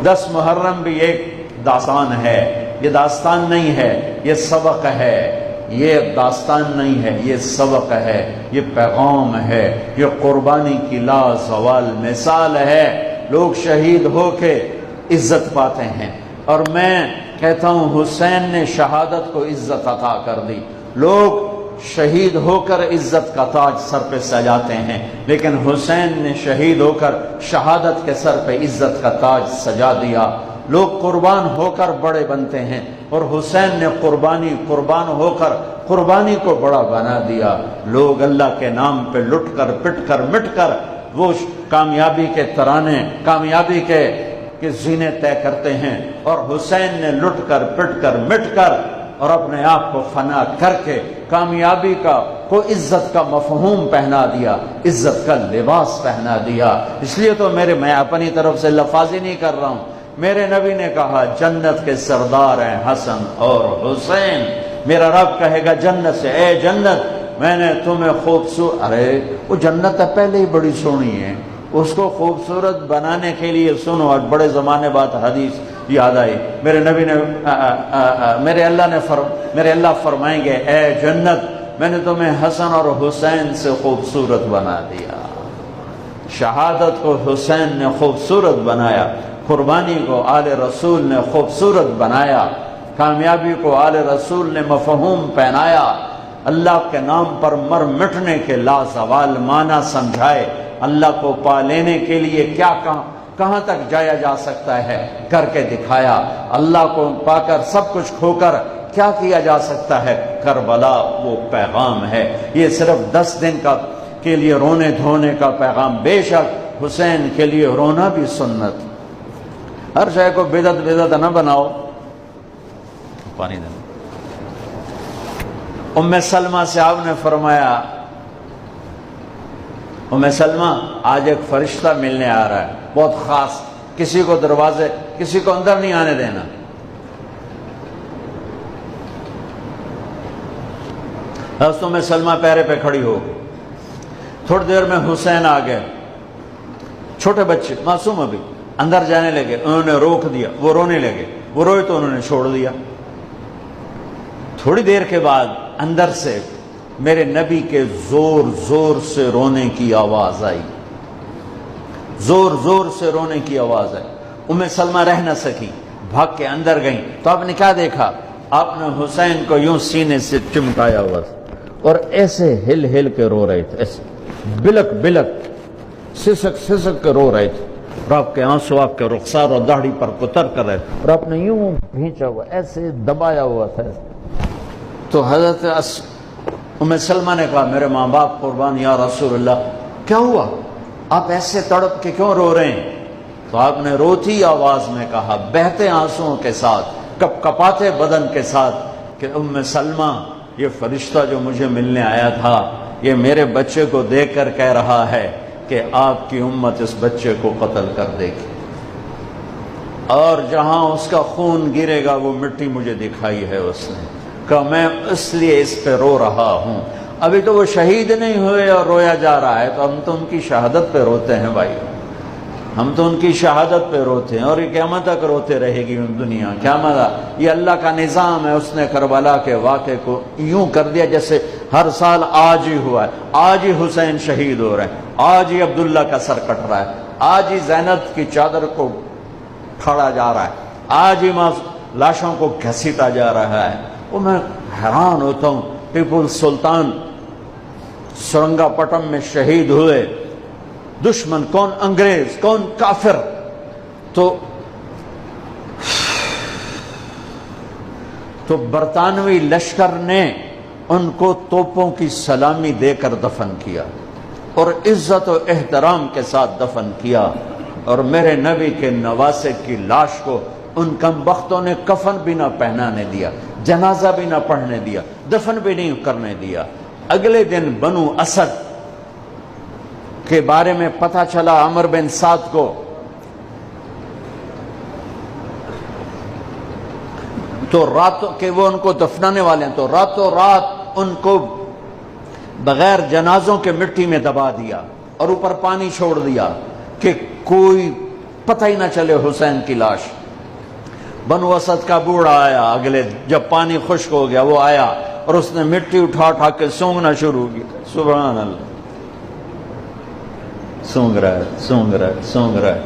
10 محرم بھی ایک داستان ہے، یہ داستان نہیں ہے، یہ سبق ہے، یہ داستان نہیں ہے، یہ سبق ہے، یہ پیغام ہے، یہ قربانی کی لازوال مثال ہے۔ لوگ شہید ہو کے عزت پاتے ہیں، اور میں کہتا ہوں حسین نے شہادت کو عزت عطا کر دی۔ لوگ شہید ہو کر عزت کا تاج سر پہ سجاتے ہیں، لیکن حسین نے شہید ہو کر شہادت کے سر پہ عزت کا تاج سجا دیا۔ لوگ قربان ہو کر بڑے بنتے ہیں، اور حسین نے قربان ہو کر قربانی کو بڑا بنا دیا۔ لوگ اللہ کے نام پہ لٹ کر پٹ کر مٹ کر وہ کامیابی کے ترانے، کامیابی کے زینے طے کرتے ہیں، اور حسین نے لٹ کر پٹ کر مٹ کر اور اپنے آپ کو فنا کر کے کامیابی کو عزت کا مفہوم پہنا دیا، عزت کا لباس پہنا دیا۔ اس لیے تو میں اپنی طرف سے لفاظی نہیں کر رہا ہوں، میرے نبی نے کہا جنت کے سردار ہیں حسن اور حسین۔ میرا رب کہے گا جنت سے، اے جنت میں نے تمہیں خوبصورت، ارے وہ جنت پہلے ہی بڑی سونی ہے، اس کو خوبصورت بنانے کے لیے سنو، اور بڑے زمانے بعد حدیث یاد آئی، میرے نبی نے میرے اللہ فرمائیں گے اے جنت میں نے تمہیں حسن اور حسین سے خوبصورت بنا دیا۔ شہادت کو حسین نے خوبصورت بنایا، قربانی کو آل رسول نے خوبصورت بنایا، کامیابی کو آل رسول نے مفہوم پہنایا، اللہ کے نام پر مر مٹنے کے لازوال معنی سمجھائے، اللہ کو پا لینے کے لیے کہاں تک جایا جا سکتا ہے کر کے دکھایا، اللہ کو پا کر سب کچھ کھو کر کیا کیا جا سکتا ہے، کربلا وہ پیغام ہے۔ یہ صرف 10 دن کے لیے رونے دھونے کا پیغام، بے شک حسین کے لیے رونا بھی سنت۔ ہر شے کو بدعت نہ بناؤ۔ پانی دینا۔ ام سلمہ سے آپ نے فرمایا، ام سلمہ آج ایک فرشتہ ملنے آ رہا ہے، بہت خاص، کسی کو اندر نہیں آنے دینا۔ حضرت ام سلمہ پیرے پہ کھڑی ہو گئی، تھوڑی دیر میں حسین آ گئے، چھوٹے بچے معصوم ابھی، اندر جانے لگے، انہوں نے روک دیا، وہ رونے لگے، وہ روئے تو انہوں نے چھوڑ دیا۔ تھوڑی دیر کے بعد اندر سے میرے نبی کے زور زور سے رونے کی آواز آئی، زور زور سے رونے کی آواز آئی۔ ام سلمہ رہ نہ سکی، بھاگ کے اندر گئیں، تو آپ نے کیا دیکھا؟ آپ نے حسین کو یوں سینے سے چمٹایا ہوا اور ایسے ہل ہل کے رو رہے تھے، ایسے بلک بلک سسک سسک کے رو رہے تھے، اور آپ کے آنسو آپ کے رخسار اور داڑھی پر اتر کر رہے تھے، اور آپ نے یوں بھینچا ہوا، ایسے دبایا ہوا تھا۔ تو حضرت ام سلمہ نے کہا میرے ماں باپ قربان یا رسول اللہ، کیا ہوا؟ آپ ایسے تڑپ کے کیوں رو رہے ہیں؟ تو آپ نے روتی آواز میں کہا، بہتے آنسوؤں کے ساتھ، کپ کپاتے بدن کے ساتھ، کہ ام سلمہ یہ فرشتہ جو مجھے ملنے آیا تھا، یہ میرے بچے کو دیکھ کر کہہ رہا ہے کہ آپ کی امت اس بچے کو قتل کر دے گی، اور جہاں اس کا خون گرے گا وہ مٹی مجھے دکھائی ہے اس نے، کہ میں اس لیے اس پہ رو رہا ہوں۔ ابھی تو وہ شہید نہیں ہوئے اور رویا جا رہا ہے، تو ہم تو ان کی شہادت پہ روتے ہیں بھائی، ہم تو ان کی شہادت پہ روتے ہیں، اور یہ قیامت تک روتے رہے گی دنیا۔ قیامت یہ اللہ کا نظام ہے، اس نے کربلا کے واقعے کو یوں کر دیا جیسے ہر سال آج ہی ہوا ہے، آج ہی حسین شہید ہو رہے ہیں، آج ہی عبداللہ کا سر کٹ رہا ہے، آج ہی زینب کی چادر کو پھاڑا جا رہا ہے، آج ہی لاشوں کو گھسیٹا جا رہا ہے۔ وہ میں حیران ہوتا ہوں، ٹیپو سلطان سرنگا پٹم میں شہید ہوئے، دشمن کون انگریز کون کافر، تو برطانوی لشکر نے ان کو توپوں کی سلامی دے کر دفن کیا، اور عزت و احترام کے ساتھ دفن کیا، اور میرے نبی کے نواسے کی لاش کو ان کم بختوں نے کفن بھی نہ پہنانے دیا، جنازہ بھی نہ پڑھنے دیا، دفن بھی نہیں کرنے دیا۔ اگلے دن بنو اسد کے بارے میں پتہ چلا عمر بن سعد کو، تو راتوں کہ وہ ان کو دفنانے والے ہیں، تو راتوں رات ان کو بغیر جنازوں کے مٹی میں دبا دیا اور اوپر پانی چھوڑ دیا کہ کوئی پتہ ہی نہ چلے حسین کی لاش۔ بنو اسد کا بوڑھا آیا، اگلے جب پانی خشک ہو گیا وہ آیا اور اس نے مٹی اٹھا اٹھا کے سونگنا شروع کی۔ سبحان اللہ، سونگ رہا ہے، سونگ رہا ہے، سونگ رہا ہے۔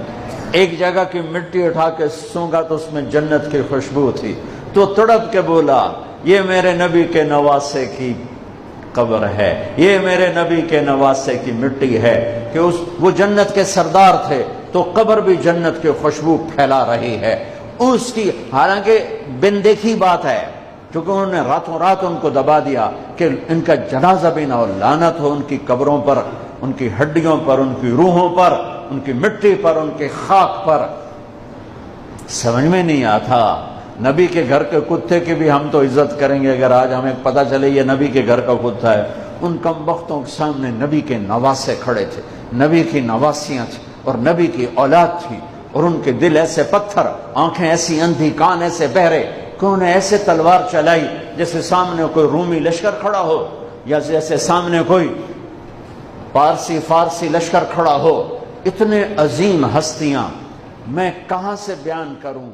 ایک جگہ کی مٹی اٹھا کے سونگا تو اس میں جنت کی خوشبو تھی، تو تڑپ کے بولا یہ میرے نبی کے نواسے کی قبر ہے، یہ میرے نبی کے نواسے کی مٹی ہے، کہ وہ جنت کے سردار تھے تو قبر بھی جنت کی خوشبو پھیلا رہی ہے اس کی۔ حالانکہ بن دیکھی بات ہے، کیونکہ انہوں نے راتوں رات ان کو دبا دیا کہ ان کا جنازہ بھی نہ ہو، لعنت ہو ان کی قبروں پر، ان کی ہڈیوں پر، ان کی روحوں پر، ان کی مٹی پر، ان کی خاک پر۔ سمجھ میں نہیں آتا، نبی کے گھر کے کتے کی بھی ہم تو عزت کریں گے اگر آج ہمیں پتہ چلے یہ نبی کے گھر کا کتا ہے۔ ان کم بختوں کے سامنے نبی کے نواسے کھڑے تھے، نبی کی نواسیاں تھیں اور نبی کی اولاد تھی، اور ان کے دل ایسے پتھر، آنکھیں ایسی اندھی، کان ایسے بہرے کہ انہیں ایسے تلوار چلائی جیسے سامنے کوئی رومی لشکر کھڑا ہو، یا جیسے سامنے کوئی فارسی لشکر کھڑا ہو۔ اتنے عظیم ہستیاں، میں کہاں سے بیان کروں؟